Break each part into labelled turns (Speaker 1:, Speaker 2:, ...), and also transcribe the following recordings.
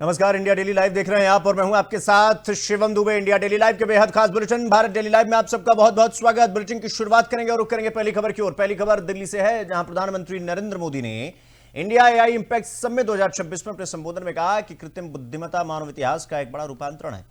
Speaker 1: नमस्कार, India daily live देख रहे हैं आप और मैं हूं आपके साथ Shivam Dubey. India daily live के बेहद खास बुलेटिन भारत डेली लाइव में आप सबका बहुत बहुत स्वागत। बुलेटिन की शुरुआत करेंगे और रुक करेंगे पहली खबर की ओर। पहली खबर दिल्ली से है, जहां प्रधानमंत्री नरेंद्र मोदी ने इंडिया एआई इंपैक्ट समिट 2026 में अपने संबोधन में कहा कि कृत्रिम बुद्धिमत्ता मानव इतिहास का एक बड़ा रूपांतरण है।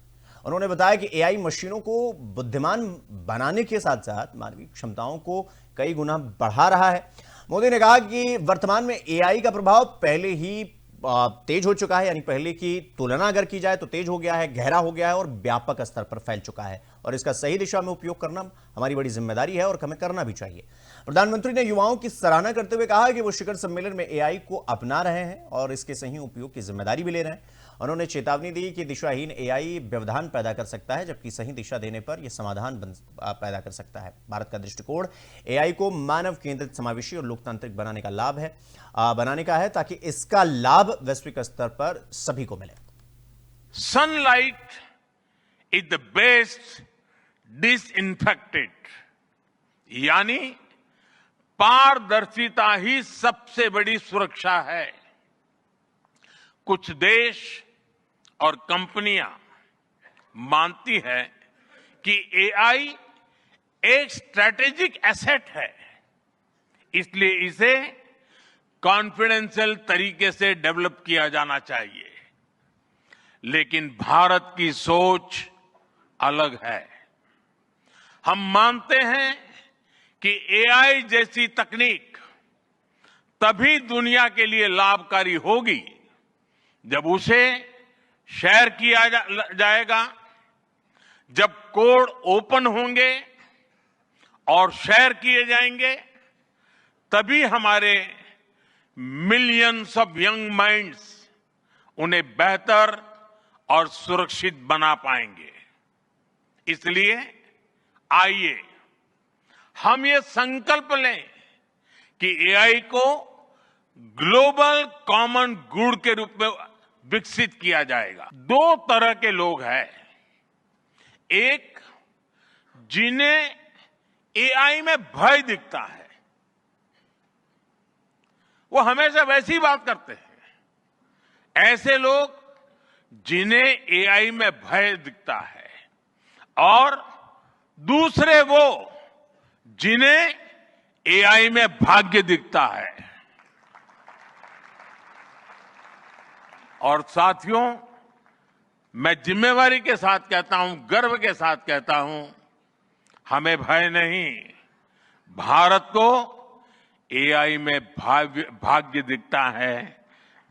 Speaker 1: उन्होंने बताया कि एआई मशीनों को बुद्धिमान बनाने के साथ साथ मानवीय क्षमताओं को कई गुना बढ़ा रहा है। मोदी ने कहा कि वर्तमान में एआई का प्रभाव पहले ही तेज हो चुका है, यानी पहले की तुलना अगर की जाए तो तेज हो गया है, गहरा हो गया है और व्यापक स्तर पर फैल चुका है, और इसका सही दिशा में उपयोग करना हमारी बड़ी जिम्मेदारी है और हमें करना भी चाहिए। प्रधानमंत्री ने युवाओं की सराहना करते हुए कहा कि वो शिखर सम्मेलन में एआई को अपना रहे हैं और इसके सही उपयोग की जिम्मेदारी भी ले रहे हैं। उन्होंने चेतावनी दी कि दिशाहीन एआई व्यवधान पैदा कर सकता है, जबकि सही दिशा देने पर यह समाधान पैदा कर सकता है। भारत का दृष्टिकोण एआई को मानव केंद्रित, समावेशी और लोकतांत्रिक बनाने का है, ताकि इसका लाभ वैश्विक स्तर पर सभी को मिले।
Speaker 2: Sunlight is the best disinfectant, यानी पारदर्शिता ही सबसे बड़ी सुरक्षा है। कुछ देश और कंपनियां मानती है कि एआई एक स्ट्रैटेजिक एसेट है, इसलिए इसे कॉन्फिडेंशियल तरीके से डेवलप किया जाना चाहिए। लेकिन भारत की सोच अलग है। हम मानते हैं कि एआई जैसी तकनीक तभी दुनिया के लिए लाभकारी होगी जब उसे शेयर किया जाएगा, जब कोड ओपन होंगे और शेयर किए जाएंगे, तभी हमारे मिलियंस ऑफ यंग माइंड्स उन्हें बेहतर और सुरक्षित बना पाएंगे। इसलिए आइए हम ये संकल्प लें कि एआई को ग्लोबल कॉमन गुड के रूप में विकसित किया जाएगा। दो तरह के लोग हैं, एक जिन्हें एआई में भय दिखता है, वो हमेशा वैसी बात करते हैं। ऐसे लोग जिन्हें एआई में भय दिखता है, और दूसरे वो जिन्हें एआई में भाग्य दिखता है। और साथियों, मैं जिम्मेवारी के साथ कहता हूं, गर्व के साथ कहता हूं, हमें भय नहीं, भारत को एआई में भाग्य दिखता है,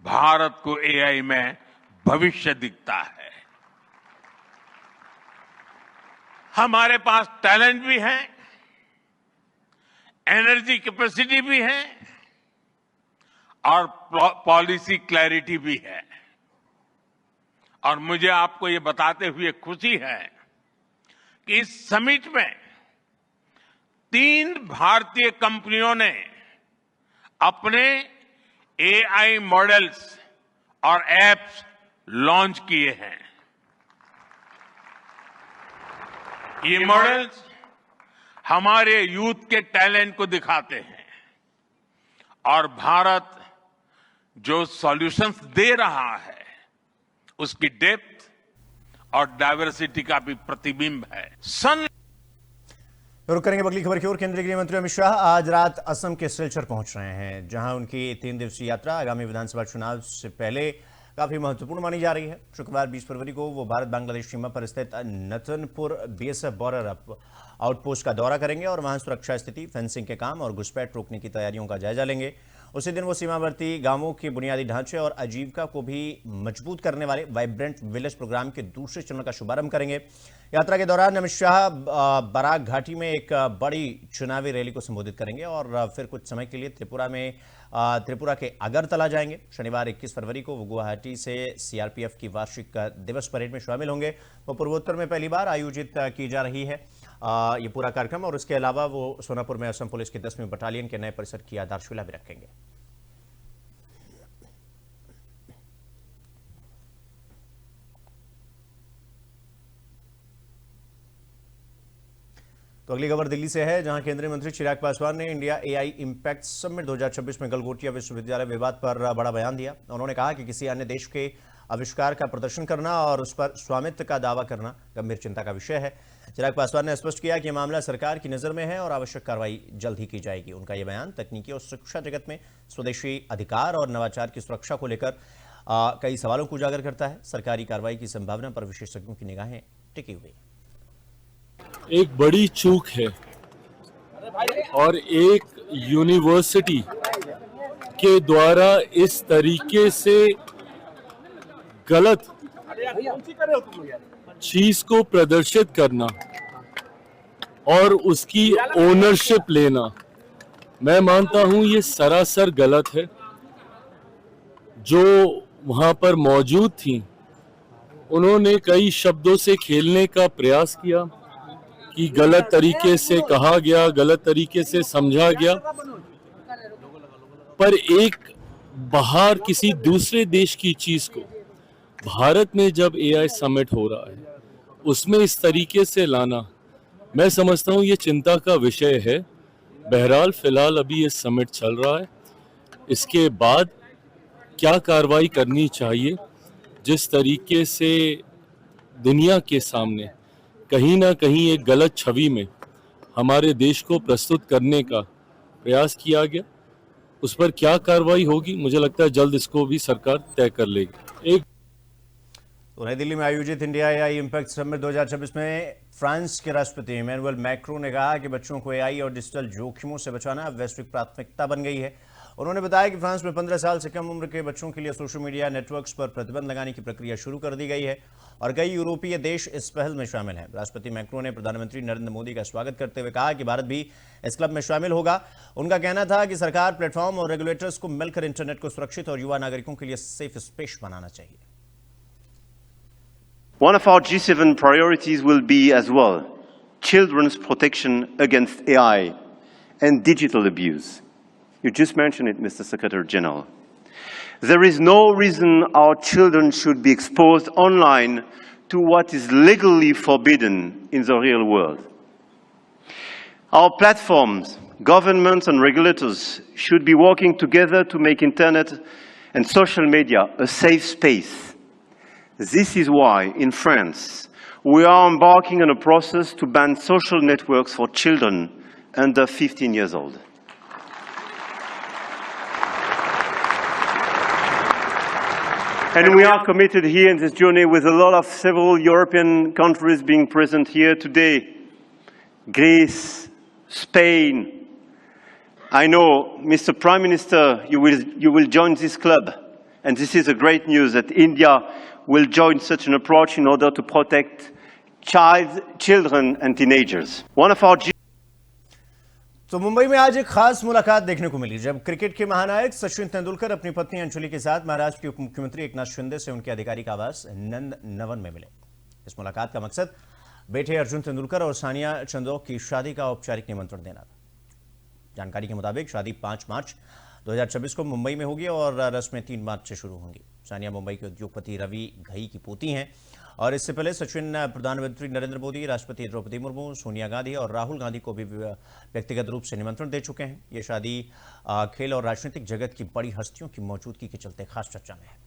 Speaker 2: भारत को एआई में भविष्य दिखता है। हमारे पास टैलेंट भी है, एनर्जी कैपेसिटी भी है और पॉलिसी क्लैरिटी भी है। और मुझे आपको ये बताते हुए खुशी है कि इस समिट में 3 भारतीय कंपनियों ने अपने एआई मॉडल्स और एप्स लॉन्च किए हैं। ये मॉडल्स हमारे यूथ के टैलेंट को दिखाते हैं और भारत जो सॉल्यूशंस दे रहा है उसकी डेप्थ और डाइवर्सिटी का भी प्रतिबिंब है।
Speaker 1: रुक करेंगे अगली खबर की ओर। केंद्रीय गृह मंत्री अमित शाह आज रात असम के सिलचर पहुंच रहे हैं, जहां उनकी 3 दिवसीय यात्रा आगामी विधानसभा चुनाव से पहले काफी महत्वपूर्ण मानी जा रही है। शुक्रवार 20 फरवरी को वो भारत बांग्लादेश सीमा पर स्थित नतनपुर बीएसएफ बॉर्डर आउटपोस्ट का दौरा करेंगे और वहां सुरक्षा स्थिति, फेंसिंग के काम और घुसपैठ रोकने की तैयारियों का जायजा लेंगे। उसी दिन वो सीमावर्ती गांवों के बुनियादी ढांचे और आजीविका को भी मजबूत करने वाले वाइब्रेंट विलेज प्रोग्राम के दूसरे चरण का शुभारंभ करेंगे। यात्रा के दौरान अमित शाह बराक घाटी में एक बड़ी चुनावी रैली को संबोधित करेंगे और फिर कुछ समय के लिए त्रिपुरा के अगरतला जाएंगे। शनिवार 21 फरवरी को वो गुवाहाटी से सीआरपीएफ की वार्षिक दिवस परेड में शामिल होंगे। वो पूर्वोत्तर में पहली बार आयोजित की जा रही है ये पूरा कार्यक्रम, और इसके अलावा वो सोनापुर में असम पुलिस की 10वीं बटालियन के नए परिसर की आधारशिला भी रखेंगे। तो अगली खबर दिल्ली से है, जहां केंद्रीय मंत्री चिराग पासवान ने इंडिया एआई इंपैक्ट समिट 2026 में गलगोटिया विश्वविद्यालय विवाद पर बड़ा बयान दिया। उन्होंने कहा कि किसी अन्य देश के आविष्कार का प्रदर्शन करना और उस पर स्वामित्व का दावा करना गंभीर चिंता का विषय है। चिराग पासवान ने स्पष्ट किया कि यह मामला सरकार की नजर में है और आवश्यक कार्रवाई जल्द ही की जाएगी। उनका यह बयान तकनीकी और शिक्षा जगत में स्वदेशी अधिकार और नवाचार की सुरक्षा को लेकर कई सवालों को उजागर करता है। सरकारी कार्रवाई की संभावना पर विशेषज्ञों की निगाहें टिकी हुई।
Speaker 3: एक बड़ी चूक है और एक यूनिवर्सिटी के द्वारा इस तरीके से गलत चीज को प्रदर्शित करना और उसकी ओनरशिप लेना, मैं मानता हूं ये सरासर गलत है। जो वहां पर मौजूद थी उन्होंने कई शब्दों से खेलने का प्रयास किया कि गलत तरीके से कहा गया, गलत तरीके से समझा गया, पर एक बाहर किसी दूसरे देश की चीज को भारत में जब एआई समिट हो रहा है उसमें इस तरीके से लाना, मैं समझता हूं ये चिंता का विषय है। बहरहाल फिलहाल अभी ये समिट चल रहा है, इसके बाद क्या कार्रवाई करनी चाहिए, जिस तरीके से दुनिया के सामने कहीं ना कहीं एक गलत छवि में हमारे देश को प्रस्तुत करने का प्रयास किया गया, उस पर क्या कार्रवाई होगी, मुझे लगता है जल्द इसको भी सरकार तय कर लेगी।
Speaker 1: तो नई दिल्ली में आयोजित इंडिया एआई इम्पैक्ट समिट 2026 में फ्रांस के राष्ट्रपति इमैनुअल मैक्रों ने कहा कि बच्चों को एआई और डिजिटल जोखिमों से बचाना वैश्विक प्राथमिकता बन गई है। उन्होंने बताया कि फ्रांस में 15 साल से कम उम्र के बच्चों के लिए सोशल मीडिया नेटवर्क्स पर प्रतिबंध लगाने की प्रक्रिया शुरू कर दी गई है और कई यूरोपीय देश इस पहल में शामिल हैं। राष्ट्रपति मैक्रों ने प्रधानमंत्री नरेंद्र मोदी का स्वागत करते हुए कहा कि भारत भी इस क्लब में शामिल होगा। उनका कहना था कि सरकार, प्लेटफॉर्म और रेगुलेटर्स को मिलकर इंटरनेट को सुरक्षित और युवा नागरिकों के लिए सेफ स्पेस बनाना चाहिए।
Speaker 4: One of our G7 priorities will be as well children's protection against AI and digital abuse. You just mentioned it, Mr. Secretary General. There is no reason our children should be exposed online to what is legally forbidden in the real world. Our platforms, governments and regulators should be working together to make internet and social media a safe space. This is why, in France, we are embarking on a process to ban social networks for children under 15 years old. And we are committed here in this journey with a lot of several European countries being present here today. Greece, Spain. I know, Mr. Prime Minister, you will join this club. And this is a great news that India will join such an approach in order to protect children and teenagers. One of our
Speaker 1: तो मुंबई में आज एक खास मुलाकात देखने को मिली जब cricket के महानायक सचिन तेंदुलकर अपनी पत्नी अंजलि के साथ महाराष्ट्र के उप मुख्यमंत्री एकनाथ शिंदे से उनके आधिकारिक आवास नंदनवन में मिले। इस मुलाकात का मकसद बेटे अर्जुन तेंदुलकर और सानिया चंदोक की शादी का औपचारिक निमंत्रण देना था। जानकारी के मुताबिक शादी 5 मार्च 2026 को मुंबई में होगी और रस्में 3 मार्च से शुरू होंगी। सानिया मुंबई के उद्योगपति रवि घई की पोती हैं और इससे पहले सचिन प्रधानमंत्री नरेंद्र मोदी, राष्ट्रपति द्रौपदी मुर्मू, सोनिया गांधी और राहुल गांधी को भी व्यक्तिगत रूप से निमंत्रण दे चुके हैं। ये शादी खेल और राजनीतिक जगत की बड़ी हस्तियों की मौजूदगी के चलते खास चर्चा में है।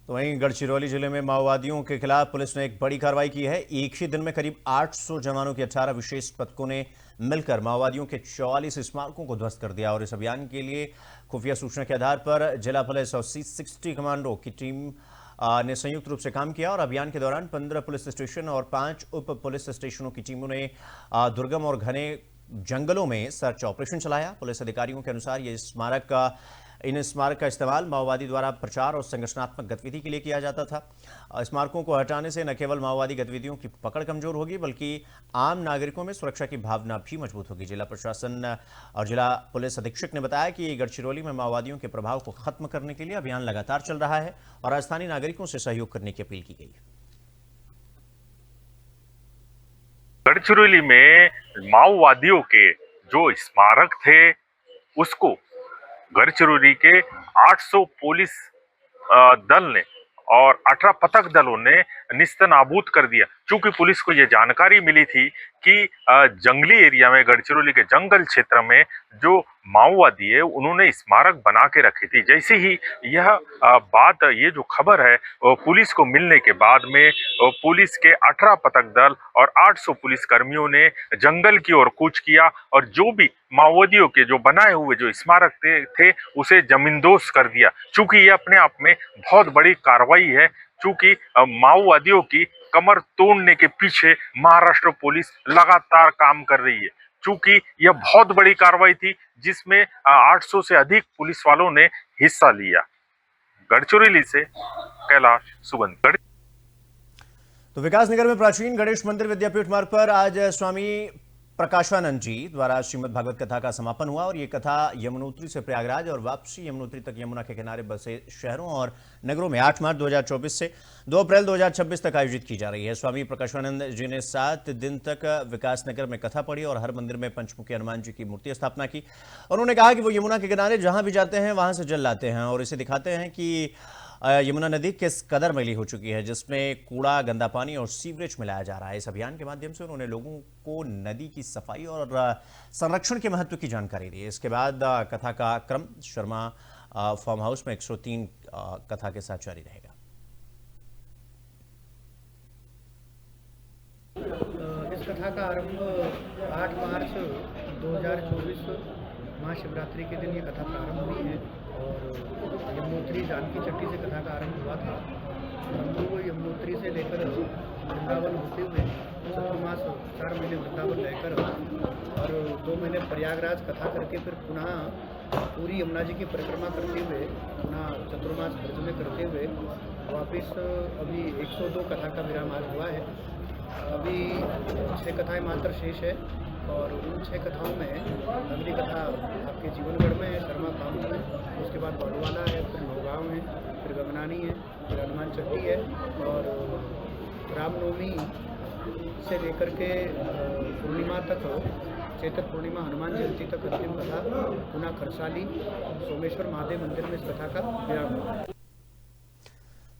Speaker 1: तो वहीं गढ़चिरौली जिले में माओवादियों के खिलाफ पुलिस ने एक बड़ी कार्रवाई की है। एक ही दिन में करीब 800 जवानों के 18 विशेष पथकों ने मिलकर माओवादियों के 44 स्मारकों को ध्वस्त कर दिया और इस अभियान के लिए खुफिया सूचना के आधार पर जिला पुलिस और C60 कमांडो की टीम ने संयुक्त रूप से काम किया और अभियान के दौरान 15 पुलिस स्टेशन और 5 उप पुलिस स्टेशनों की टीमों ने दुर्गम और घने जंगलों में सर्च ऑपरेशन चलाया। पुलिस अधिकारियों के अनुसार इन स्मारक का इस्तेमाल माओवादी द्वारा प्रचार और संगठनात्मक गतिविधि के लिए किया जाता था। स्मारकों को हटाने से न केवल माओवादी गतिविधियों की पकड़ कमजोर होगी बल्कि आम नागरिकों में सुरक्षा की भावना भी मजबूत होगी। जिला प्रशासन और जिला पुलिस अधीक्षक ने बताया कि गढ़चिरौली में माओवादियों के प्रभाव को खत्म करने के लिए अभियान लगातार चल रहा है और स्थानीय नागरिकों से सहयोग करने की अपील की गई है।
Speaker 5: गढ़चिरौली में माओवादियों के जो स्मारक थे उसको गढ़चिरौली के 800 पुलिस दल ने और 18 पथक दलों ने निस्तनाबूद कर दिया। चूंकि पुलिस को ये जानकारी मिली थी कि जंगली एरिया में, गढ़चिरौली के जंगल क्षेत्र में जो माओवादी है उन्होंने स्मारक बना के रखी थी। जैसे ही यह बात, ये जो खबर है पुलिस को मिलने के बाद में पुलिस के 18 पथक दल और 800 पुलिस कर्मियों ने जंगल की ओर कूच किया और जो भी माओवादियों के जो बनाए हुए जो स्मारक थे उसे जमींदोज कर दिया। चूंकि ये अपने आप में बहुत बड़ी कार्रवाई है, चूंकि माओवादियों की कमर तोड़ने के पीछे महाराष्ट्र पुलिस लगातार काम कर रही है। चूंकि यह बहुत बड़ी कार्रवाई थी जिसमें 800 से अधिक पुलिस वालों ने हिस्सा लिया। गढ़चिरौली से कैलाश सुगंध।
Speaker 1: तो विकासनगर में प्राचीन गणेश मंदिर विद्यापीठ मार्ग पर आज स्वामी प्रकाशानंद जी द्वारा श्रीमद् भागवत कथा का समापन हुआ और ये कथा यमुनोत्री से प्रयागराज और वापसी यमुनोत्री तक यमुना के किनारे बसे शहरों और नगरों में 8 मार्च 2024 से 2 अप्रैल 2026 तक आयोजित की जा रही है। स्वामी प्रकाशानंद जी ने 7 दिन तक विकासनगर में कथा पढ़ी और हर मंदिर में पंचमुखी हनुमान जी की मूर्ति स्थापना की। उन्होंने कहा कि वो यमुना के किनारे जहां भी जाते हैं वहां से जल लाते हैं और इसे दिखाते हैं कि यमुना नदी किस कदर मैली हो चुकी है, जिसमें कूड़ा, गंदा पानी और सीवरेज मिलाया जा रहा है। इस अभियान के माध्यम से उन्होंने लोगों को नदी की सफाई और संरक्षण के महत्व की जानकारी दी। इसके बाद कथा का क्रम शर्मा फार्म हाउस में 103 कथा के साथ जारी रहेगा।
Speaker 6: इस कथा का आरंभ 8 मार्च 2024 महाशिवरात्रि के दिन ये कथा प्रारंभ हुई है और यमुनोत्री जानकी चट्टी से कथा का आरंभ हुआ था। हम लोग यमुनोत्री से लेकर वृंदावन होते हुए चतुर्मास 4 महीने वृंदावन रहकर और 2 महीने प्रयागराज कथा करके फिर पुनः पूरी यमुना जी की परिक्रमा करते हुए पुनः चतुर्मास ब्रज में करते हुए वापस अभी 102 कथा का विराम आज हुआ है। अभी 6 कथाएं मात्र शेष है और उन 6 कथाओं में अगली कथा आपके जीवनगढ़ में है, शर्मा फार्म में, उसके बाद बड़वाला है, फिर नौगांव है, फिर गगनानी है, फिर हनुमान चट्टी है और रामनवमी से लेकर के पूर्णिमा तक, चैत्र पूर्णिमा हनुमान जयंती तक अंतिम कथा पुनः खरसाली सोमेश्वर महादेव मंदिर में इस कथा का विराम हुआ।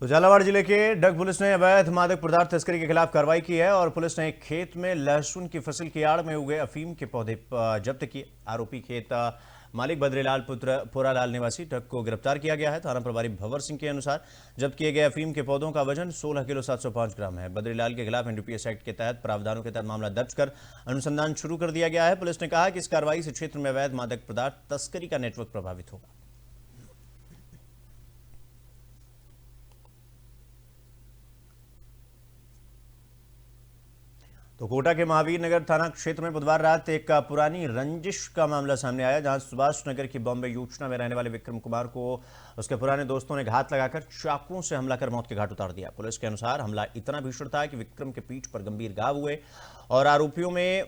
Speaker 1: तो झालावाड़ जिले के डग पुलिस ने अवैध मादक पदार्थ तस्करी के खिलाफ कार्रवाई की है और पुलिस ने एक खेत में लहसुन की फसल की आड़ में उगे अफीम के पौधे जब्त किए। आरोपी खेत मालिक बद्रीलाल पुत्र पोरालाल निवासी डग को गिरफ्तार किया गया है। थाना प्रभारी भंवर सिंह के अनुसार जब्त किए गए अफीम के पौधों का वजन 16 किलो 705 ग्राम है। बद्रीलाल के खिलाफ एनडीपीएस एक्ट के तहत प्रावधानों के तहत मामला दर्ज कर अनुसंधान शुरू कर दिया गया है। पुलिस ने कहा कि इस कार्रवाई से क्षेत्र में अवैध मादक पदार्थ तस्करी का नेटवर्क प्रभावित होगा। तो कोटा के महावीर नगर थाना क्षेत्र में बुधवार रात एक पुरानी रंजिश का मामला सामने आया, जहां सुभाष नगर की बॉम्बे योजना में रहने वाले विक्रम कुमार को उसके पुराने दोस्तों ने घात लगाकर चाकुओं से हमला कर मौत के घाट उतार दिया। पुलिस के अनुसार हमला इतना भीषण था कि विक्रम के पीठ पर गंभीर घाव हुए और आरोपियों में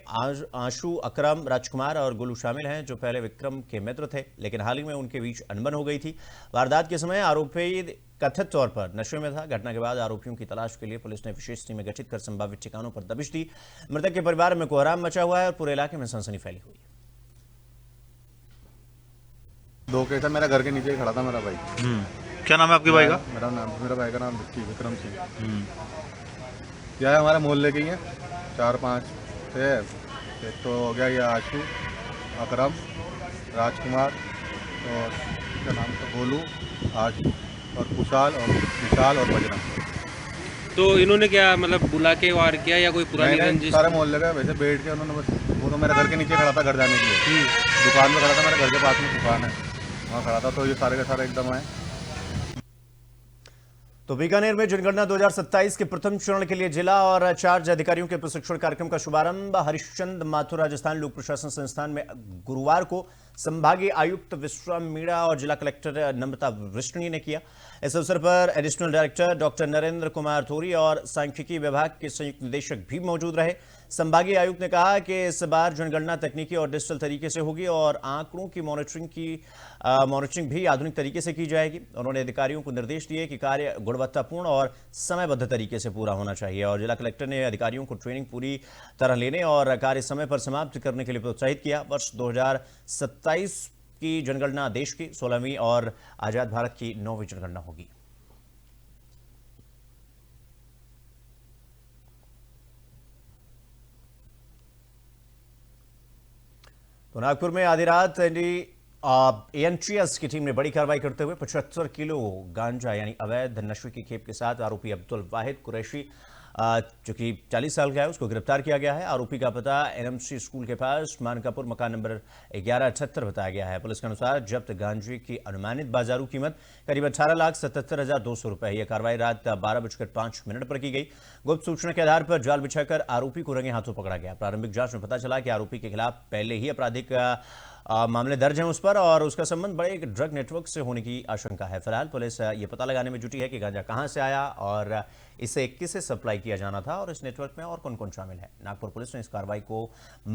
Speaker 1: आशु, अकरम, राजकुमार और गुलू शामिल हैं, जो पहले विक्रम के मित्र थे, लेकिन हाल ही में उनके बीच अनबन हो गई थी। वारदात के समय आरोपी कथित तौर पर नशे में था। घटना के बाद आरोपियों की तलाश के लिए पुलिस ने विशेष टीमें गठित कर संभावित ठिकानों पर दबिश दी। मृतक के परिवार में कोहराम मचा हुआ है और पूरे इलाके में सनसनी फैली हुई है।
Speaker 7: 2 केस है, मेरा घर के नीचे ही खड़ा था मेरा भाई।
Speaker 8: क्या नाम है आपके भाई का?
Speaker 7: मेरा भाई का नाम विक्रम सिंह। क्या है, हमारे मोहल्ले के ही है, 4-5 थे। एक तो हो गया ये आशु, अकरम, राजकुमार और क्या नाम था, गोलू, आशु और कुशाल और विशाल और बजरंग।
Speaker 8: तो इन्होंने क्या मतलब बुला के वार किया या कोई पुरानी रंजिश?
Speaker 7: सारे मोहल्ले का वैसे बैठ के उन्होंने बस, वो तो मेरे घर के नीचे खड़ा था घर जाने के लिए, दुकान में खड़ा था, मेरे घर के पास में दुकान है, वहाँ खड़ा था। तो ये सारे के सारे एकदम आए।
Speaker 1: तो बीकानेर में जनगणना 2027 के प्रथम चरण के लिए जिला और चार्ज अधिकारियों के प्रशिक्षण कार्यक्रम का शुभारंभ हरिश्चंद्र माथुर राजस्थान लोक प्रशासन संस्थान में गुरुवार को संभागीय आयुक्त विश्राम मीणा और जिला कलेक्टर नम्रता वृष्णी ने किया। इस अवसर पर additional director doctor Narendra Kumar थोरी और सांख्यिकी विभाग के संयुक्त निदेशक भी मौजूद रहे। संभागीय आयुक्त ने कहा कि इस बार जनगणना तकनीकी और डिजिटल तरीके से होगी और आंकड़ों की मॉनिटरिंग भी आधुनिक तरीके से की जाएगी। उन्होंने अधिकारियों को निर्देश दिए कि कार्य गुणवत्तापूर्ण और समयबद्ध तरीके से पूरा होना चाहिए और जिला कलेक्टर ने अधिकारियों को ट्रेनिंग पूरी तरह लेने और कार्य समय पर समाप्त करने के लिए प्रोत्साहित किया। वर्ष 2027 की जनगणना देश की 16वीं और आजाद भारत की 9वीं जनगणना होगी। तो नागपुर में आधी रात एएनटीएस की टीम ने बड़ी कार्रवाई करते हुए 75 किलो गांजा यानी अवैध नशे की खेप के साथ आरोपी अब्दुल वाहिद कुरैशी जो कि 40 साल का है उसको गिरफ्तार किया गया है। आरोपी का पता एनएमसी स्कूल के पास मानकापुर मकान नंबर 1178 बताया गया है। पुलिस के अनुसार जब्त गांजे की अनुमानित बाजारू कीमत करीब 18,77,200 रुपए। यह कार्रवाई रात 12:05 पर की गई। गुप्त सूचना के आधार पर जाल बिछाकर आरोपी को रंगे हाथों पकड़ा गया। प्रारंभिक जांच में पता चला कि आरोपी के खिलाफ पहले ही आपराधिक मामले दर्ज हैं उस पर और उसका संबंध बड़े एक ड्रग नेटवर्क से होने की आशंका है। फिलहाल पुलिस ये पता लगाने में जुटी है कि गांजा कहां से आया और इसे किसे सप्लाई किया जाना था और इस नेटवर्क में और कौन कौन शामिल है। नागपुर पुलिस ने इस कार्रवाई को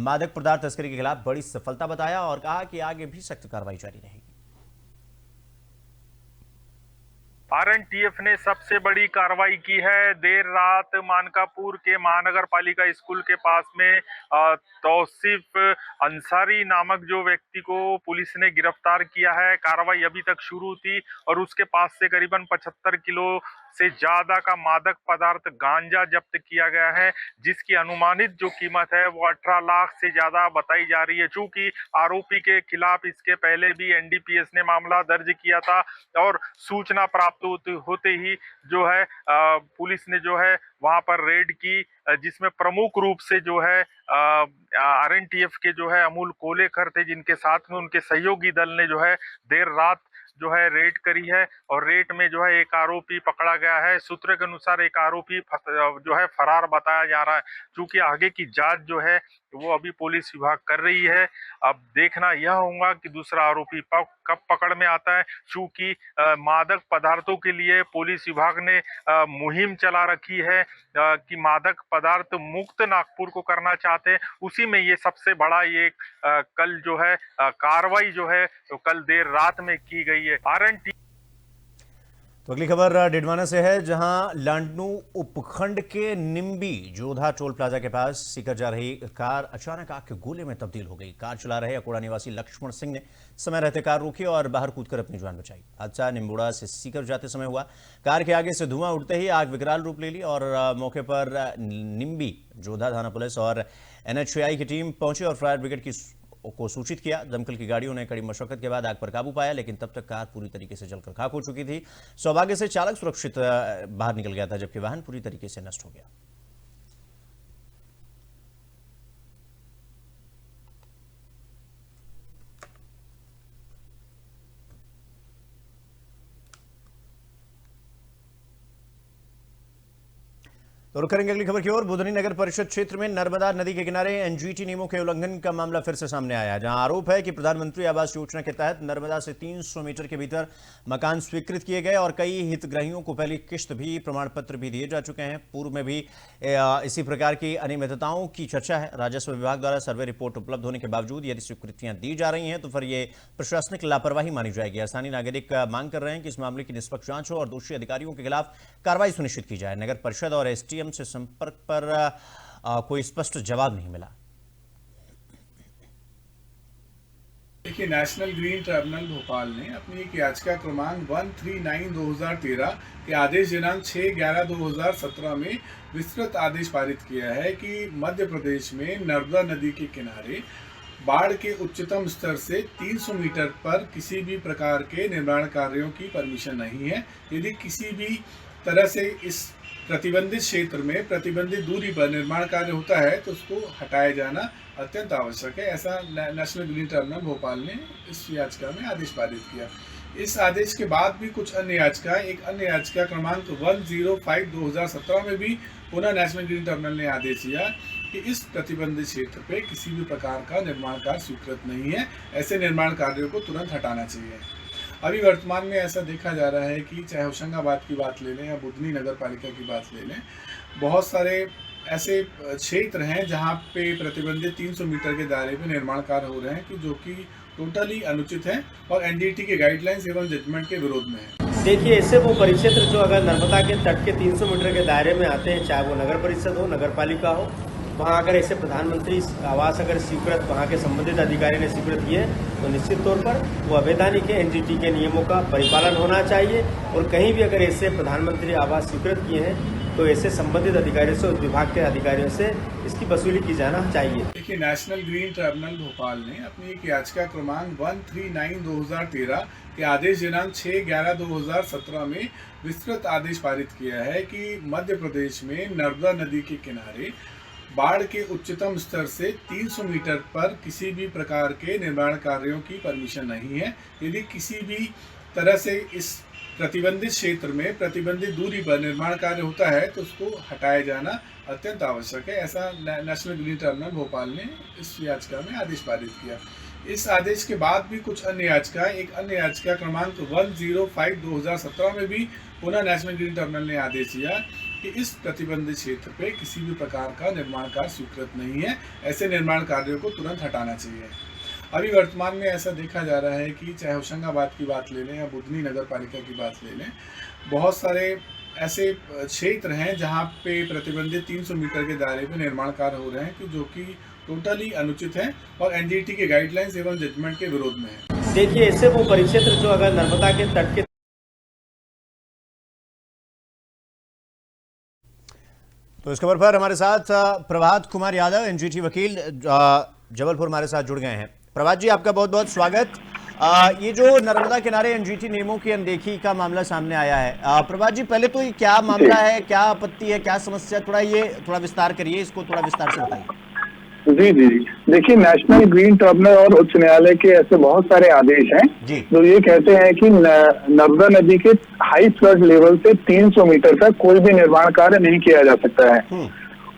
Speaker 1: मादक पदार्थ तस्करी के खिलाफ बड़ी सफलता बताया और कहा कि आगे भी सख्त कार्रवाई जारी रहेगी।
Speaker 5: आरएनटीएफ ने सबसे बड़ी कार्रवाई की है। देर रात मानकापुर के महानगर पालिका स्कूल के पास में तौसीफ अंसारी नामक जो व्यक्ति को पुलिस ने गिरफ्तार किया है। कार्रवाई अभी तक शुरू थी और उसके पास से करीबन 75 किलो से ज्यादा का मादक पदार्थ गांजा जब्त किया गया है, जिसकी अनुमानित जो कीमत है वो 18 लाख से ज्यादा बताई जा रही है। चूंकि आरोपी के खिलाफ इसके पहले भी एनडीपीएस ने मामला दर्ज किया था और सूचना प्राप्त होते ही जो है पुलिस ने जो है वहां पर रेड की, जिसमें प्रमुख रूप से जो है आरएनटीएफ के जो है अमूल कोलेकर थे, जिनके साथ में उनके सहयोगी दल ने जो है देर रात जो है रेड करी है और रेड में जो है एक आरोपी पकड़ा गया है। सूत्रों के अनुसार एक आरोपी जो है फरार बताया जा रहा है। चूंकि आगे की जांच जो है वो अभी पुलिस विभाग कर रही है। अब देखना यह होगा कि दूसरा आरोपी कब पकड़ में आता है। चूंकि मादक पदार्थों के लिए पुलिस विभाग ने मुहिम चला रखी है कि मादक पदार्थ मुक्त नागपुर को करना चाहते हैं। उसी में ये सबसे बड़ा ये कल जो है कार्रवाई जो है तो कल देर रात में की गई है। आरएनटी
Speaker 1: तो अगली खबर डिडवाना से है, जहां लांडनू उपखंड के निम्बी जोधा टोल प्लाजा के पास सीकर जा रही कार अचानक आग के गोले में तब्दील हो गई। कार चला रहे अकोड़ा निवासी लक्ष्मण सिंह ने समय रहते कार रोकी और बाहर कूदकर अपनी जान बचाई। हादसा निम्बोड़ा से सीकर जाते समय हुआ। कार के आगे से धुआं उठते ही आग विकराल रूप ले ली और मौके पर निम्बी जोधा थाना पुलिस और एनएचएआई की टीम पहुंची और फायर ब्रिगेड को सूचित किया। दमकल की गाड़ियों ने कड़ी मशक्कत के बाद आग पर काबू पाया, लेकिन तब तक कार पूरी तरीके से जलकर खाक हो चुकी थी। सौभाग्य से चालक सुरक्षित बाहर निकल गया था, जबकि वाहन पूरी तरीके से नष्ट हो गया। तो रुक करेंगे अगली खबर की ओर। बुधनी नगर परिषद क्षेत्र में नर्मदा नदी के किनारे एनजीटी नियमों के उल्लंघन का मामला फिर से सामने आया, जहां आरोप है कि प्रधानमंत्री आवास योजना के तहत नर्मदा से 300 मीटर के भीतर मकान स्वीकृत किए गए और कई हितग्राहियों को पहली किश्त भी प्रमाण पत्र भी दिए जा चुके हैं। पूर्व में भी इसी प्रकार की अनियमितताओं की चर्चा है। राजस्व विभाग द्वारा सर्वे रिपोर्ट उपलब्ध होने के बावजूद यदि स्वीकृतियां दी जा रही हैं तो फिर ये प्रशासनिक लापरवाही मानी जाएगी। स्थानीय नागरिक मांग कर रहे हैं कि इस मामले की निष्पक्ष जांच हो और दोषी अधिकारियों के खिलाफ कार्रवाई सुनिश्चित की जाए। नगर परिषद और एसडीएम से संपर्क पर कोई स्पष्ट जवाब नहीं मिला।
Speaker 9: देखिए, नेशनल ग्रीन ट्रिब्यूनल भोपाल ने अपनी एक याचिका क्रमांक 139/2013 के आदेश दिनांक 6/11/2017 में विस्तृत आदेश पारित किया है कि मध्य प्रदेश में नर्मदा नदी के किनारे बाढ़ के उच्चतम स्तर से 300 मीटर पर किसी भी प्रकार के निर्माण कार्यों की परमिशन नहीं है। यदि किसी भी तरह से इस प्रतिबंधित क्षेत्र में प्रतिबंधित दूरी पर निर्माण कार्य होता है तो उसको हटाया जाना अत्यंत आवश्यक है। ऐसा नेशनल ग्रीन ट्रिब्यूनल भोपाल ने इस याचिका में आदेश पारित किया। इस आदेश के बाद भी कुछ अन्य याचिका, एक अन्य याचिका क्रमांक 105/2017 में भी पुनः नेशनल ग्रीन ट्रिब्यूनल ने आदेश दिया कि इस प्रतिबंधित क्षेत्र पे किसी भी प्रकार का निर्माण कार्य स्वीकृत नहीं है। ऐसे निर्माण कार्यों को तुरंत हटाना चाहिए। अभी वर्तमान में ऐसा देखा जा रहा है कि चाहे होशंगाबाद की बात ले लें या बुधनी नगर पालिका की बात ले लें, बहुत सारे ऐसे क्षेत्र हैं जहां पे प्रतिबंधित 300 मीटर के दायरे में निर्माण कार्य हो रहे हैं कि जो कि टोटली अनुचित है और एनजीटी के गाइडलाइंस एवं जजमेंट के विरोध में है।
Speaker 10: देखिए, इससे वो परिक्षेत्र जो अगर नर्मदा के तट के 300 मीटर के दायरे में आते हैं, चाहे वो नगर परिषद हो, नगर पालिका हो, वहाँ अगर ऐसे प्रधानमंत्री आवास अगर स्वीकृत वहाँ के संबंधित अधिकारी ने स्वीकृत किए तो निश्चित तौर पर वो अवैधानिक है। एनजीटी के नियमों का परिपालन होना चाहिए और कहीं भी अगर ऐसे प्रधानमंत्री आवास स्वीकृत किए हैं तो ऐसे संबंधित अधिकारियों से, उस विभाग के अधिकारियों से इसकी वसूली की जाना चाहिए।
Speaker 9: देखिए, नेशनल ग्रीन ट्रिब्यूनल भोपाल ने अपनी एक याचिका क्रमांक 139/2013 के आदेश दिनांक 6/11/2017 में विस्तृत आदेश पारित किया है कि मध्य प्रदेश में नर्मदा नदी के किनारे बाढ़ के उच्चतम स्तर से 300 मीटर पर किसी भी प्रकार के निर्माण कार्यों की परमिशन नहीं है। यदि किसी भी तरह से इस प्रतिबंधित क्षेत्र में प्रतिबंधित दूरी पर निर्माण कार्य होता है तो उसको हटाया जाना अत्यंत आवश्यक है। ऐसा नेशनल ग्रीन ट्रिब्यूनल भोपाल ने इस याचिका में आदेश पारित किया। इस आदेश के बाद भी कुछ अन्य याचिका, एक अन्य याचिका क्रमांक 105/2017 में भी पुनः नेशनल ग्रीन ट्रिब्यूनल ने आदेश दिया कि इस प्रतिबंधित क्षेत्र पे किसी भी प्रकार का निर्माण कार्य स्वीकृत नहीं है। ऐसे निर्माण कार्यों को तुरंत हटाना चाहिए। अभी वर्तमान में ऐसा देखा जा रहा है कि चाहे होशंगाबाद की बात ले लें या बुधनी नगर पालिका की बात ले लें, बहुत सारे ऐसे क्षेत्र हैं जहां पे प्रतिबंधित 300 मीटर के दायरे में निर्माण कार्य हो रहे हैं कि जो कि टोटली अनुचित है और एनजीटी के गाइडलाइंस एवं जजमेंट के विरोध में है।
Speaker 10: देखिए, ऐसे वो परिक्षेत्र जो अगर नर्मदा के तट के
Speaker 1: तो इस खबर पर हमारे साथ प्रभात कुमार यादव, एनजीटी वकील, जबलपुर हमारे साथ जुड़ गए हैं। प्रभात जी, आपका बहुत बहुत स्वागत। ये जो नर्मदा किनारे एनजीटी नियमों की अनदेखी का मामला सामने आया है, प्रभात जी पहले तो ये क्या मामला है, क्या आपत्ति है, क्या समस्या, थोड़ा विस्तार करिए, इसको थोड़ा विस्तार से बताइए।
Speaker 11: जी। देखिए, नेशनल ग्रीन ट्रिब्यूनल और उच्च न्यायालय के ऐसे बहुत सारे आदेश हैं जो ये कहते हैं कि नर्मदा नदी के हाई फ्लड लेवल से 300 मीटर तक कोई भी निर्माण कार्य नहीं किया जा सकता है।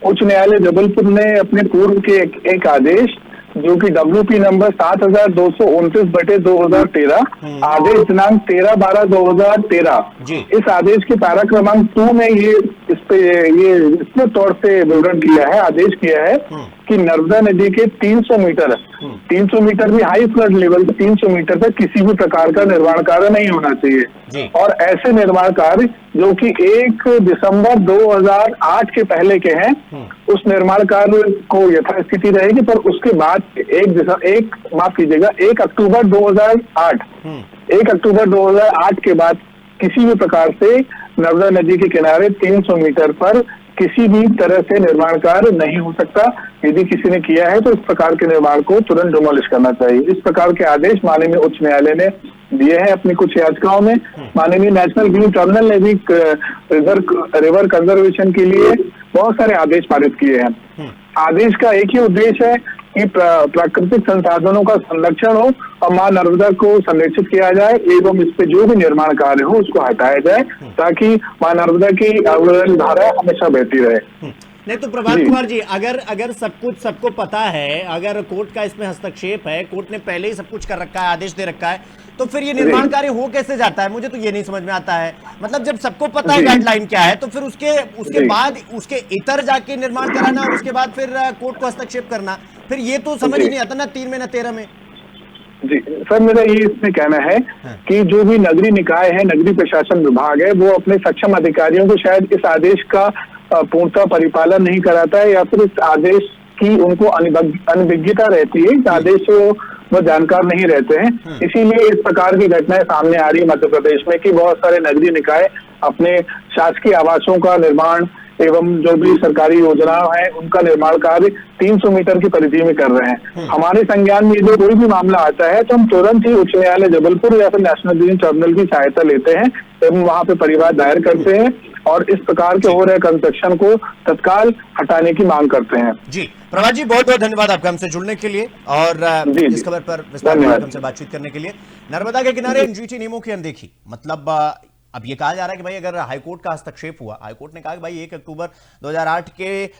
Speaker 11: उच्च न्यायालय जबलपुर ने अपने पूर्व के एक आदेश जो कि WP नंबर 7229/2013 आदेश दिनांक 13/12/2013, इस आदेश के पैरा क्रमांक 2 में ये विस्तृत तौर से विवरण किया है, आदेश किया है कि नर्मदा नदी के 300 मीटर भी हाई फ्लड लेवल 300 मीटर तक किसी भी प्रकार का निर्माण कार्य नहीं होना चाहिए। और ऐसे निर्माण कार्य जो कि 1 दिसंबर 2008 के पहले के हैं, उस निर्माण कार्य को यथास्थिति रहेगी, पर उसके बाद 1 अक्टूबर 2008 के बाद किसी भी प्रकार से नर्मदा नदी के किनारे 300 मीटर पर किसी भी तरह से निर्माण कार्य नहीं हो सकता। यदि किसी ने किया है तो इस प्रकार के निर्माण को तुरंत डिमोलिश करना चाहिए। इस प्रकार के आदेश माननीय उच्च न्यायालय ने दिए हैं अपनी कुछ याचिकाओं में। माननीय नेशनल ग्रीन ट्रिब्यूनल ने भी रिवर कंजर्वेशन के लिए बहुत सारे आदेश पारित किए हैं। आदेश का एक ही उद्देश्य है कि प्राकृतिक संसाधनों का संरक्षण हो और मां नर्मदा को संरक्षित किया जाए एवं इस पे जो भी निर्माण कार्य हो उसको हटाया जाए ताकि मां नर्मदा की अविरल धारा हमेशा बहती रहे।
Speaker 1: नहीं तो प्रभात कुमार जी, अगर सब कुछ सबको पता है, अगर कोर्ट का इसमें हस्तक्षेप है, कोर्ट ने पहले ही सब कुछ कर रखा है, आदेश दे रखा है, तो फिर ये निर्माण कार्य हो कैसे जाता है? मुझे तो ये नहीं समझ में आता है। मतलब जब सबको पता है गाइडलाइन क्या है, तो फिर उसके बाद उसके इतर जाके निर्माण कराना और उसके बाद फिर कोर्ट को हस्तक्षेप करना, फिर ये तो समझ ही नहीं आता ना 3 में ना 13 में।
Speaker 11: जी सर, मेरा ये इसमें कहना है कि जो भी नगरीय निकाय है, नगरीय प्रशासन विभाग है, वो अपने सक्षम अधिकारियों को शायद इस आदेश का पूर्णतः परिपालन नहीं कराता है या फिर इस आदेश की उनको अनभिज्ञता रहती है, इस आदेश से वो जानकार नहीं रहते हैं। इसीलिए इस प्रकार की घटनाएं सामने आ रही है मध्य प्रदेश में कि बहुत सारे नगरीय निकाय अपने शासकीय आवासों का निर्माण एवं जो भी सरकारी योजना है उनका निर्माण कार्य 300 मीटर की परिधि में कर रहे हैं। हमारे संज्ञान में जो कोई भी मामला आता है तो हम तुरंत ही उच्च न्यायालय जबलपुर या फिर नेशनल ग्रीन ट्रिब्यूनल की सहायता लेते हैं एवं वहां पे परिवाद दायर करते हैं और इस प्रकार के हो रहे कंस्ट्रक्शन को तत्काल हटाने की मांग करते हैं।
Speaker 1: जी प्रभात जी, बहुत बहुत धन्यवाद आपका हमसे जुड़ने के लिए और इस खबर पर विस्तार में हमसे बातचीत करने के लिए। नर्मदा के किनारे एनजीटी नियमों की अनदेखी, मतलब अब ये कहा जा रहा है कि भाई अगर हाईकोर्ट का हस्तक्षेप हुआ, हाईकोर्ट ने कहा कि भाई 1 अक्टूबर 2008 के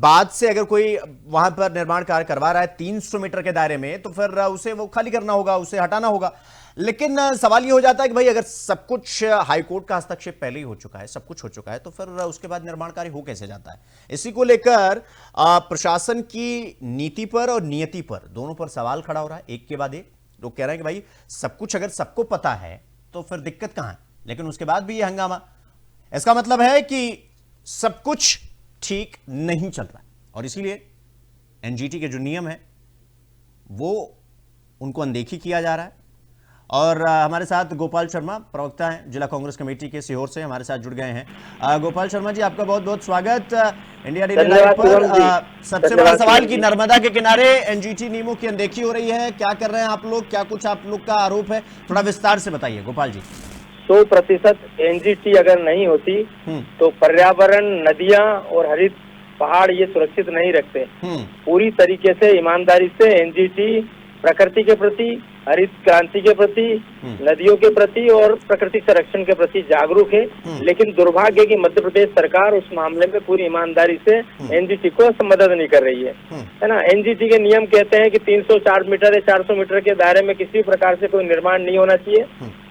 Speaker 1: बाद से अगर कोई वहां पर निर्माण कार्य करवा रहा है 300 मीटर के दायरे में, तो फिर उसे वो खाली करना होगा, उसे हटाना होगा। लेकिन सवाल ये हो जाता है कि भाई अगर सब कुछ हाईकोर्ट का हस्तक्षेप पहले ही हो चुका है, सब कुछ हो चुका है, तो फिर उसके बाद निर्माण कार्य हो कैसे जाता है? इसी को लेकर प्रशासन की नीति पर और नियति पर दोनों पर सवाल खड़ा हो रहा है, एक के बाद एक। लोग कह रहे हैं कि भाई सब कुछ अगर सबको पता है तो फिर दिक्कत कहां है? लेकिन उसके बाद भी ये हंगामा, इसका मतलब है कि सब कुछ ठीक नहीं चल रहा है और इसीलिए एनजीटी के जो नियम है वो उनको अनदेखी किया जा रहा है और हमारे साथ गोपाल शर्मा प्रवक्ता हैं जिला कांग्रेस कमेटी के सीहोर से हमारे साथ जुड़ गए हैं। गोपाल शर्मा जी, आपका बहुत बहुत स्वागत इंडिया डेली लाइव पर। सबसे बड़ा सवाल कि नर्मदा के किनारे एनजीटी नियमों की अनदेखी हो रही है, क्या कर रहे हैं आप लोग, क्या कुछ आप लोग का आरोप है, थोड़ा विस्तार से बताइए गोपाल जी।
Speaker 12: 100% एनजीटी अगर नहीं होती तो पर्यावरण, नदियां और हरित पहाड़ ये सुरक्षित नहीं रखते। पूरी तरीके से ईमानदारी से एनजीटी प्रकृति के प्रति, हरित क्रांति के प्रति, नदियों के प्रति और प्रकृति संरक्षण के प्रति जागरूक है। लेकिन दुर्भाग्य की मध्य प्रदेश सरकार उस मामले में पूरी ईमानदारी से एनजीटी को मदद नहीं कर रही है ना। एनजीटी के नियम कहते हैं कि 304 मीटर या 400 मीटर के दायरे में किसी प्रकार से कोई निर्माण नहीं होना चाहिए।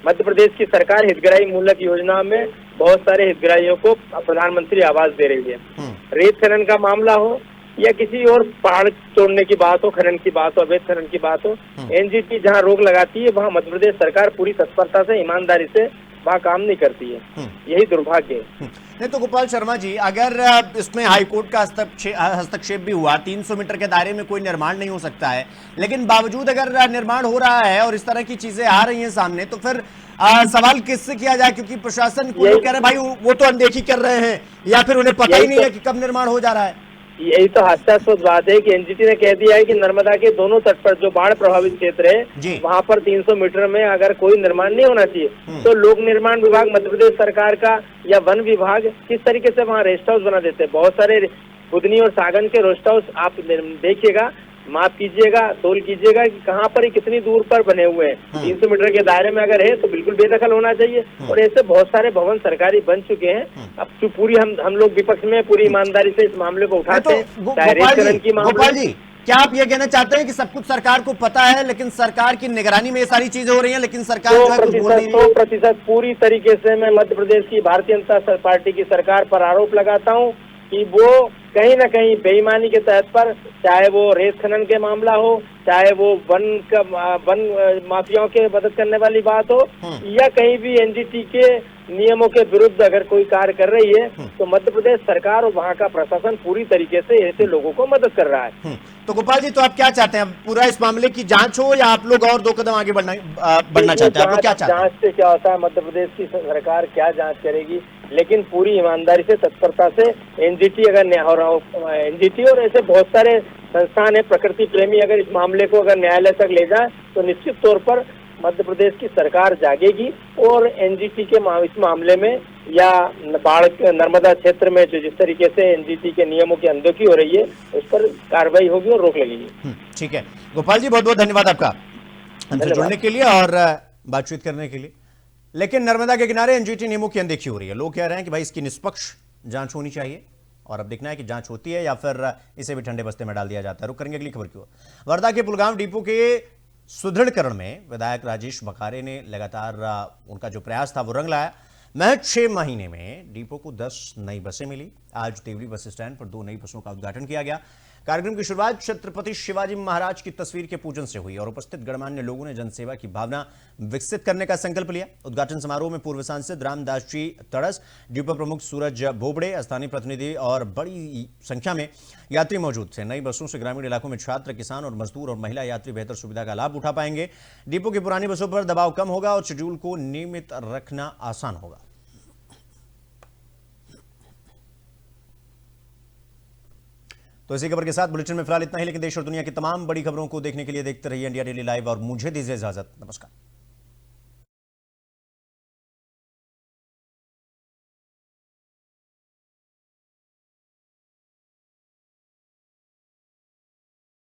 Speaker 12: मध्य प्रदेश की सरकार हितग्राही मूलक योजना में बहुत सारे हितग्राहियों को प्रधानमंत्री आवास दे रही है। रेत खनन का मामला हो या किसी और पहाड़ तोड़ने की बात हो, खनन की बात हो, अवैध खनन की बात हो, एनजीटी जहां रोक लगाती है वहां मध्य प्रदेश सरकार पूरी तत्परता से, ईमानदारी से वहां काम नहीं करती है। यही दुर्भाग्य है।
Speaker 1: नहीं तो गोपाल शर्मा जी, अगर इसमें हाईकोर्ट का हस्तक्षेप भी हुआ, 300 मीटर के दायरे में कोई निर्माण नहीं हो सकता है, लेकिन बावजूद अगर निर्माण हो रहा है और इस तरह की चीजें आ रही हैं सामने, तो फिर सवाल किससे किया जाए? क्योंकि प्रशासन को कह रहे हैं भाई वो तो अनदेखी कर रहे हैं, या फिर उन्हें पता ही नहीं है कि कब निर्माण हो जा रहा है।
Speaker 12: यही तो हास्यास्पद बात है कि एनजीटी ने कह दिया है कि नर्मदा के दोनों तट पर जो बाढ़ प्रभावित क्षेत्र है वहां पर 300 मीटर में अगर कोई निर्माण नहीं होना चाहिए तो लोक निर्माण विभाग मध्य प्रदेश सरकार का या वन विभाग किस तरीके से वहां रेस्ट हाउस बना देते हैं। बहुत सारे बुधनी और सागन के रेस्ट हाउस आप देखिएगा, माप कीजिएगा, तोल कीजिएगा कि कहाँ पर कितनी दूर पर बने हुए हैं। 300 मीटर के दायरे में अगर है तो बिल्कुल बेदखल होना चाहिए। और ऐसे बहुत सारे भवन सरकारी बन चुके हैं। अब जो पूरी हम लोग विपक्ष में पूरी ईमानदारी से इस मामले को उठाते हैं।
Speaker 1: गोपाल जी, क्या आप ये कहना चाहते हैं कि सब कुछ सरकार को पता है, लेकिन सरकार की निगरानी में ये सारी चीजें हो रही हैं, लेकिन सरकार
Speaker 12: 100% पूरी तरीके से मैं मध्य प्रदेश की भारतीय जनता पार्टी की सरकार पर आरोप लगाता हूँ कि वो कहीं न कहीं बेईमानी के तहत पर, चाहे वो रेत खनन के मामला हो, चाहे वो वन माफियाओं के मदद करने वाली बात हो, या कहीं भी एनजीटी के नियमों के विरुद्ध अगर कोई कार्य कर रही है तो मध्य प्रदेश सरकार और वहाँ का प्रशासन पूरी तरीके से ऐसे लोगों को मदद कर रहा है।
Speaker 1: तो गोपाल जी, तो आप क्या चाहते हैं, पूरा इस मामले की जांच हो या आप लोग और 2 कदम आगे बढ़ना चाहते हैं? आप लोग क्या चाहते हैं?
Speaker 12: जांच से क्या होता है, मध्य प्रदेश की सरकार क्या जांच करेगी, लेकिन पूरी ईमानदारी से, तत्परता से एनजीटी एनजीटी और ऐसे बहुत सारे संस्थान है प्रकृति प्रेमी अगर इस मामले को अगर न्यायालय तक ले जाए तो निश्चित तौर पर मध्य प्रदेश की सरकार जागेगी और एनजीटी के इस मामले में या बाढ़ नर्मदा क्षेत्र में जो जिस तरीके से एनजीटी के नियमों की अनदेखी हो रही है उस पर कार्रवाई होगी और रोक लगेगी।
Speaker 1: ठीक है गोपाल जी, बहुत बहुत धन्यवाद आपका हमसे जुड़ने के लिए और बातचीत करने के लिए। लेकिन नर्मदा के किनारे एनजीटी नियमों की अनदेखी हो रही है। लोग कह रहे हैं कि भाई इसकी निष्पक्ष जांच होनी चाहिए और अब देखना है कि जांच होती है या फिर इसे भी ठंडे बस्ते में डाल दिया जाता है। रुक करेंगे अगली खबर की ओर। वर्धा के पुलगांव डिपो के सुदृढ़ीकरण में विधायक राजेश बखारे ने लगातार उनका जो प्रयास था वो रंग लाया। महज 6 महीने में डिपो को 10 नई बसें मिली। आज देवली बस स्टैंड पर 2 नई बसों का उद्घाटन किया गया। कार्यक्रम की शुरुआत छत्रपति शिवाजी महाराज की तस्वीर के पूजन से हुई और उपस्थित गणमान्य लोगों ने जनसेवा की भावना विकसित करने का संकल्प लिया। उद्घाटन समारोह में पूर्व सांसद रामदास जी तड़स, डिपो प्रमुख सूरज भोबड़े, स्थानीय प्रतिनिधि और बड़ी संख्या में यात्री मौजूद थे। नई बसों से ग्रामीण इलाकों में छात्र, किसान और मजदूर और महिला यात्री बेहतर सुविधा का लाभ उठा पाएंगे। डिपो की पुरानी बसों पर दबाव कम होगा और शेड्यूल को नियमित रखना आसान होगा। तो इसी खबर के साथ बुलेटिन में फिलहाल इतना ही, लेकिन देश और दुनिया की तमाम बड़ी खबरों को देखने के लिए देखते रहिए इंडिया डेली लाइव और मुझे दीजिए इजाजत। नमस्कार।